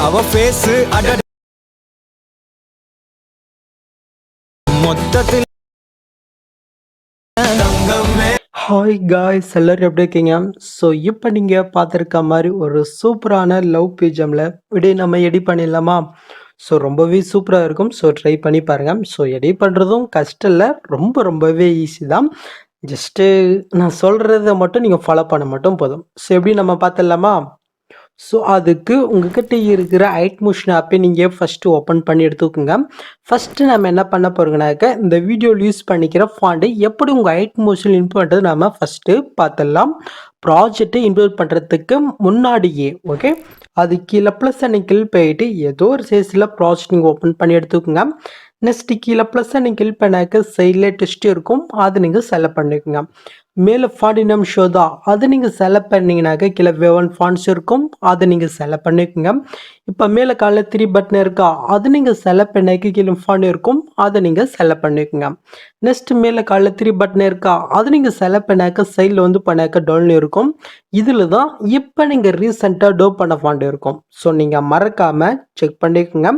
அவ ஃபேஸ் அட மொத்தத்தில் தங்கமே. ஹாய் காய்ஸ், எல்லாரும் எப்படி இருக்கீங்க? ஸோ இப்போ நீங்கள் பார்த்துருக்க மாதிரி ஒரு சூப்பரான லவ் பிஜிஎம்ல வீடியோ நம்ம எடிட் பண்ணிடலாமா? ஸோ ரொம்பவே சூப்பராக இருக்கும். ஸோ ட்ரை பண்ணி பாருங்கள். ஸோ எடிட் பண்ணுறதும் கஷ்டம் இல்லை, ரொம்பவே ஈஸி தான். ஜஸ்ட்டு நான் சொல்கிறத மட்டும் நீங்கள் ஃபாலோ பண்ண மட்டும் போதும். ஸோ எப்படி நம்ம பார்த்துடலாமா? ஸோ அதுக்கு உங்ககிட்ட இருக்கிற ஐட்மோஷன் ஆப்பை நீங்கள் ஃபஸ்ட்டு ஓப்பன் பண்ணி எடுத்துக்கோங்க. ஃபஸ்ட்டு நம்ம என்ன பண்ண போகிறோங்கனாக்க, இந்த வீடியோவில் யூஸ் பண்ணிக்கிற ஃபாண்ட்டை எப்படி உங்கள் ஐட்மோஷன் இன்க்ளூட் பண்ணுறது நம்ம ஃபஸ்ட்டு பார்த்துடலாம். ப்ராஜெக்டை இன்க்ளூட் பண்ணுறதுக்கு முன்னாடியே ஓகே, அது கீழே ப்ளஸ் கிளிக் போயிட்டு ஏதோ ஒரு சைஸில் ப்ராஜெக்ட் நீங்கள் ஓப்பன் பண்ணி எடுத்துக்கோங்க. நெக்ஸ்ட்டு கீழே ப்ளஸ் கிளிக் பண்ணாக்க சைடில் டெஸ்ட் இருக்கும், அது நீங்கள் செலக்ட் பண்ணிக்கோங்க. மேலே ஃபாண்ட் நேம் ஷோ தான், அதை நீங்கள் செலக்ட் பண்ணிங்கனாக்க கீழே வேவன் ஃபாண்ட்ஸ் இருக்கும், அதை நீங்கள் செலக்ட் பண்ணிக்கோங்க. இப்போ மேலே காலையில் 3 பட்டன் இருக்கா, அது நீங்கள் செலக்ட் பண்ணாக்க கீழே ஃபாண்ட் இருக்கும், அதை நீங்கள் செலக்ட் பண்ணிக்கோங்க. நெக்ஸ்ட்டு மேலே காலையில் 3 பட்டன் இருக்கா, அது நீங்கள் செலக்ட் பண்ணாக்க சைடில் வந்து பண்ணாக்க டவுன் இருக்கும். இதில் தான் இப்போ நீங்கள் ரீசெண்டாக டோ பண்ண ஃபாண்ட் இருக்கும். ஸோ நீங்கள் மறக்காமல் செக் பண்ணிக்கோங்க.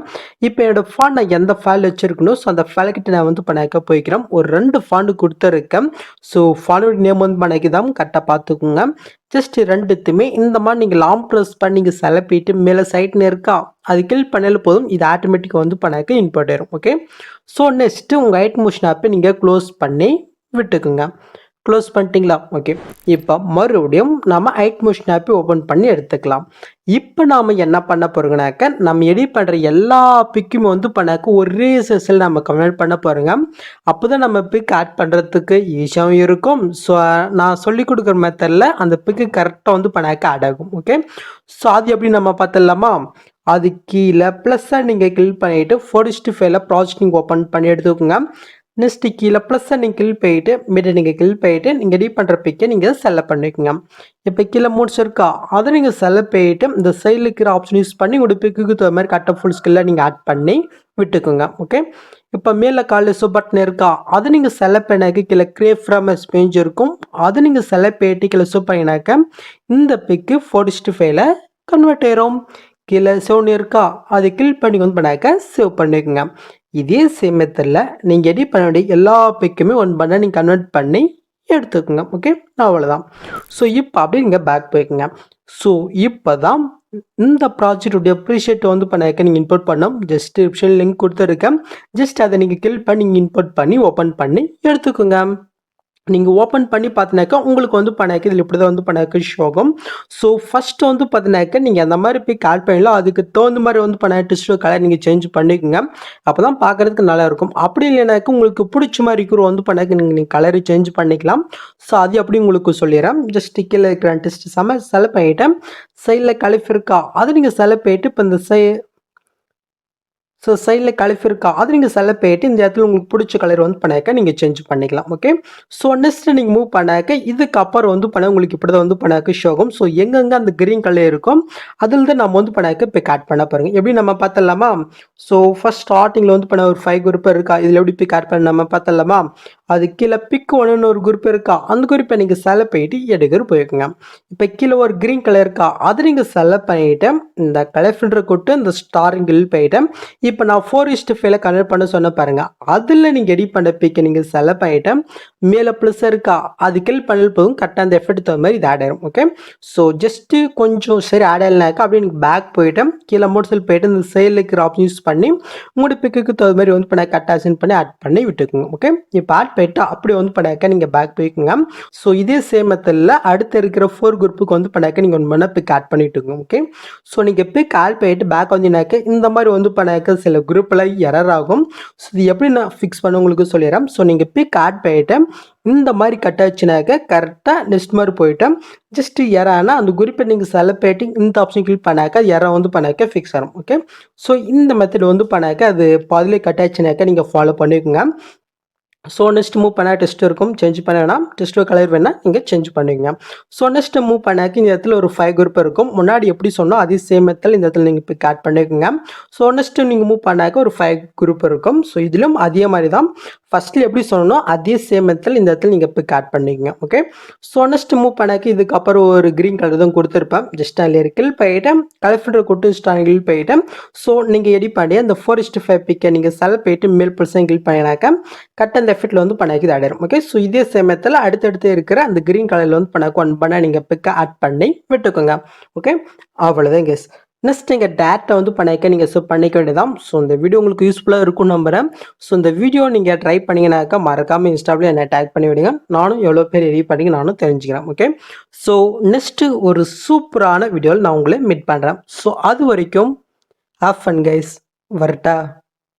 இப்போ என்னோடய ஃபாண்ட் நான் எந்த ஃபைல் வச்சுருக்கணும், ஸோ அந்த ஃபைல்கிட்ட நான் வந்து பண்ணாக்க போய்க்கிறேன். ஒரு 2 ஃபாண்டு கொடுத்துருக்கேன். ஸோ ஃபாண்ட் நேம் வந்து பண்ணாக்கி தான் கரெக்டாக பார்த்துக்குங்க. ஜஸ்ட் ரெண்டுத்துமே இந்த மாதிரி நீங்கள் லாங் ப்ரெஸ் பண்ணி நீங்கள் செலக்ட் பண்ணிட்டு மேலே சைட்னு இருக்கா, அது கிளிக் பண்ணாலும் போதும், இது ஆட்டோமேட்டிக்காக வந்து பண்ணாக்க இன்புட் ஆயிரும். ஓகே, ஸோ நெக்ஸ்ட்டு உங்கள் ஐட்மோஷன் ஆப்பை நீங்கள் க்ளோஸ் பண்ணி விட்டுக்குங்க. க்ளோஸ் பண்ணிட்டீங்களா? ஓகே, இப்போ மறுபடியும் நம்ம ஐட்மோஷன் ஆப்பை ஓப்பன் பண்ணி எடுத்துக்கலாம். இப்போ நாம் என்ன பண்ண போகிறோங்கனாக்க, நம்ம எடிட் பண்ணுற எல்லா பிக்குமே வந்து பண்ணாக்க ஒரே செஷனில் நம்ம கன்வெர்ட் பண்ண போகிறோங்க. அப்போ தான் நம்ம பிக் ஆட் பண்ணுறதுக்கு ஈஸியாகவும் இருக்கும். ஸோ நான் சொல்லிக் கொடுக்குற மெத்தடில் அந்த பிக்கு கரெக்டாக வந்து பண்ணாக்க ஆட் ஆகும். ஓகே, ஸோ அது எப்படி நம்ம பார்த்துடலாமா? அது கீழே ப்ளஸ்ஸாக நீங்கள் கிளிக் பண்ணிவிட்டு 4:5 ப்ராஜெக்ட் நீங்கள் ஓப்பன் பண்ணி எடுத்துக்கோங்க. நெக்ஸ்ட்டு கீழே ப்ளஸ்ஸை நீங்கள் கிளிக் போயிட்டு மீட்டை நீங்கள் கிளிக் போயிட்டு நீங்கள் எடிட் பண்ணுற பிக்கை நீங்கள் செலக்ட் பண்ணிக்கோங்க. இப்போ கீழே மூட்ஸ் இருக்கா, அதை நீங்கள் செலக்ட் போயிட்டு இந்த சைடில் இருக்கிற ஆப்ஷன் யூஸ் பண்ணி உங்களோட பிக்குக்கு தகுந்த மாதிரி கட் ஃபுல் ஸ்கில்ல நீங்கள் ஆட் பண்ணி விட்டுக்குங்க. ஓகே, இப்போ மேலே காலில் பட்டன் இருக்கா, அதை நீங்கள் செலக்ட் பண்ணாக்க கீழே கிரியேட் ஃப்ரம் பேஜ் இருக்கும், அதை நீங்கள் செலக்ட் போயிட்டு கீழே சூப் பண்ணினாக்க இந்த பிக்கு 4:5 கன்வெர்ட் ஆயிரும். கீழே சேவ் இருக்கா, அதை கிளிக் பண்ணி வந்து பண்ணாக்க சேவ் பண்ணிக்கோங்க. இதே சேம் மெத்தடில் நீங்கள் எடிட் பண்ண வேண்டிய எல்லா பிக்குமே ஒன் பண்ண நீங்கள் கன்வெர்ட் பண்ணி எடுத்துக்கோங்க. ஓகே, அவ்வளோதான். ஸோ இப்போ அப்படியே நீங்கள் பேக் போய்க்குங்க. ஸோ இப்போ தான் இந்த ப்ராஜெக்டுடைய ப்ரீஷீட்டை வந்து பண்ணாக்க நீங்கள் இன்புட் பண்ணோம். ஜஸ்ட் டிஸ்கிரிப்ஷன் லிங்க் கொடுத்துருக்கேன். ஜஸ்ட் அதை நீங்கள் கிளிக் பண்ணி நீங்கள் இன்புட் பண்ணி ஓப்பன் பண்ணி எடுத்துக்கோங்க. நீங்கள் ஓப்பன் பண்ணி பார்த்தினாக்கா உங்களுக்கு வந்து பண்ணாக்க இதில் இப்படி தான் வந்து பண்ணாக்க ஷோகம். ஸோ ஃபஸ்ட்டு வந்து பார்த்தினாக்க நீங்கள் அந்த மாதிரி போய் கால் பண்ணலாம், அதுக்கு தகுந்த மாதிரி வந்து பண்ண டிஸ்டோ கலர் நீங்கள் சேஞ்ச் பண்ணிக்கோங்க. அப்போ தான் பார்க்குறதுக்கு நல்லாயிருக்கும். அப்படி இல்லைனாக்க உங்களுக்கு பிடிச்ச மாதிரி இருக்கிற வந்து பண்ணாக்க நீங்கள் கலரை சேஞ்ச் பண்ணிக்கலாம். ஸோ அது அப்படி உங்களுக்கு சொல்லிடுறேன். ஜஸ்ட் கீழே இருக்கிற டெஸ்ட் செலக்ட் பண்ணிவிட்டேன். சைடில் கலஃப் இருக்கா, அதை நீங்கள் செலக்ட் பண்ணிட்டு இப்போ இந்த ஸோ சைடில் கலஃப் இருக்கா, அது நீங்கள் செலக்ட் பண்ணிட்டு இந்த இடத்துல உங்களுக்கு பிடிச்ச கலர் வந்து பண்ணாக்க நீங்கள் சேஞ்ச் பண்ணிக்கலாம். ஓகே, ஸோ நெக்ஸ்ட் நீங்கள் மூவ் பண்ணாக்க இதுக்கப்புறம் வந்து பண்ண உங்களுக்கு இப்படி தான் வந்து பண்ணாக்க ஷோகும். ஸோ எங்கெங்கே அந்த கிரீன் கலர் இருக்கும் அதில் தான் நம்ம வந்து பண்ணாக்க பிக் ஆட் பண்ண பாருங்க. எப்படி நம்ம பார்த்துடலாமா? ஸோ ஃபர்ஸ்ட் ஸ்டார்டிங்கில் வந்து பண்ண ஒரு 5 குரூப் இருக்கா, இதில் எப்படி பிக் ஆட் பண்ண நம்ம பார்த்துடலாமா? அது கீழே பிக் 1ன்னு ஒரு குரூப் இருக்கா, அந்த குரூப்பை நீங்கள் செலக்ட் பண்ணிட்டு எடுக்கிற போய்க்குங்க. இப்போ கீழே ஒரு கிரீன் கலர் இருக்கா, அதை நீங்கள் செலக்ட் பண்ணிவிட்டு இந்த கலர் ஃபில்டர் கொட்டு இந்த ஸ்டாரிங்கில் போயிட்டு இப்போ நான் 4:5 கன்வெர்ட் பண்ண சொன்ன பாருங்க, அதில் நீங்கள் எடிட் பண்ண பிக்கை நீங்கள் செலக்ட் பண்ணிவிட்டு மேலே ப்ளஸ் இருக்கா, அது கிளிக் பண்ணல் போதும், கரெக்டாக அந்த எஃபெக்ட் தகுந்த மாதிரி இது ஆட் ஆயிரும். ஓகே, ஸோ ஜஸ்ட்டு கொஞ்சம் சரி ஆட் ஆகலைனாக்கா அப்படியே நீங்கள் பேக் போயிட்டு கீழே மோட்ஸில் போயிட்டு இந்த சைடில் இருக்கிற ஆப்ஷன் யூஸ் பண்ணி உங்களோட பிக்குக்கு தகுந்த மாதிரி வந்து பண்ண கட்டாசன் பண்ணி ஆட் பண்ணி விட்டுக்குங்க. ஓகே, இப்போ ஆட் போயிட்டு அப்படியே வந்து பண்ணாக்க நீங்கள் பேக் போய்க்குங்க. ஸோ இதே சேம் மெத்தடில் அடுத்து இருக்கிற 4 குரூப்புக்கு வந்து பண்ணாக்க நீங்கள் ஒன்று பண்ண பிக் ஆட் பண்ணிவிட்டுங்க. ஓகே, ஸோ நீங்கள் பிக் ஆட் போயிட்டு பேக் வந்தீங்கன்னாக்க இந்த மாதிரி வந்து பண்ணாக்க சில குரூப்பில் எரர் ஆகும். ஸோ இது எப்படி நான் ஃபிக்ஸ் பண்ண உங்களுக்கு சொல்லிடுறேன். ஸோ நீங்கள் பிக் ஆட் போயிட்டு இந்த மாதிரி கட் ஆச்சுனாக்க கரெக்டாக நெக்ஸ்ட் மாதிரி போயிட்டு ஜஸ்ட் எரானா அந்த குரூப்பை நீங்கள் செலக்ட் பண்ணிட்டு இந்த ஆப்ஷன் கிளிக் பண்ணாக்க எரா வந்து பண்ணாக்க ஃபிக்ஸ் ஆகும். ஓகே, ஸோ இந்த மெத்தட் வந்து பண்ணாக்க அது பாதிலே கட் ஆச்சுனாக்க நீங்கள் ஃபாலோ பண்ணிக்கோங்க. ஸோ நெக்ஸ்ட் மூவ் பண்ணால் டெஸ்ட் இருக்கும், சேஞ்ச் பண்ண வேணாம். டெஸ்ட்டோ கலர் வேணால் நீங்கள் சேஞ்ச் பண்ணுவீங்க. ஸோ நெக்ஸ்ட் மூவ் பண்ணாக்கி இந்த இடத்துல ஒரு 5 குரூப் இருக்கும். முன்னாடி எப்படி சொன்னோம் அதே சேம் மெத்தட் இந்த இடத்துல நீங்கள் இப்போ ஆட் பண்ணிக்கோங்க. ஸோ நெக்ஸ்ட் நீங்கள் மூவ் பண்ணாக்க ஒரு 5 குரூப் இருக்கும். ஸோ இதிலும் அதே மாதிரி தான் ஃபஸ்ட்டில் எப்படி சொன்னோம் அதே சேம் மெத்தட் இந்த இடத்துல நீங்கள் இப்போ ஆட் பண்ணிக்கோங்க. ஓகே, ஸோ நெக்ஸ்ட் மூவ் பண்ணாக்கி இதுக்கப்புறம் ஒரு க்ரீன் கலர் தான் கொடுத்துருப்பேன். ஜஸ்ட் அதில் கில் போயிட்டேன், கலர் ஃபில்டர் கொட்டு ஸ்டாங்கில் போயிட்டேன். ஸோ நீங்கள் எடி பண்ணி அந்த 4:5 பிக்கை நீங்கள் செல் போயிட்டு மேல் பர்சன் கில் பண்ணினாக்க கட் அந்த எஃபெக்ட்ல வந்து பண்ணாக்கி ஆடிடும். ஓகே, ஸோ இதே சமயத்தில் அடுத்தடுத்து இருக்கிற அந்த கிரீன் கலரில் வந்து பண்ணாக்க ஒன் பண்ண நீங்கள் பிக்கை ஆட் பண்ணி விட்டுக்கோங்க. ஓகே, அவ்வளோதான் கெஸ். நெக்ஸ்ட் நீங்கள் டேட்டை வந்து பண்ணிக்க நீங்கள் பண்ணிக்க வேண்டியதான். ஸோ இந்த வீடியோ உங்களுக்கு யூஸ்ஃபுல்லாக இருக்கும் நம்புறேன். ஸோ இந்த வீடியோ நீங்கள் ட்ரை பண்ணிங்கனாக்கா மறக்காமல் இன்ஸ்டாவில் என்னை டேக் பண்ணி விடுங்க. நானும் எவ்வளோ பேர் ரெடி பண்ணி நானும் தெரிஞ்சுக்கிறேன். ஓகே, ஸோ நெக்ஸ்ட்டு ஒரு சூப்பரான வீடியோவில் நான் உங்களை மீட் பண்ணுறேன். ஸோ அது வரைக்கும் ஹேவ் ஃபன் கைஸ். வரட்டா?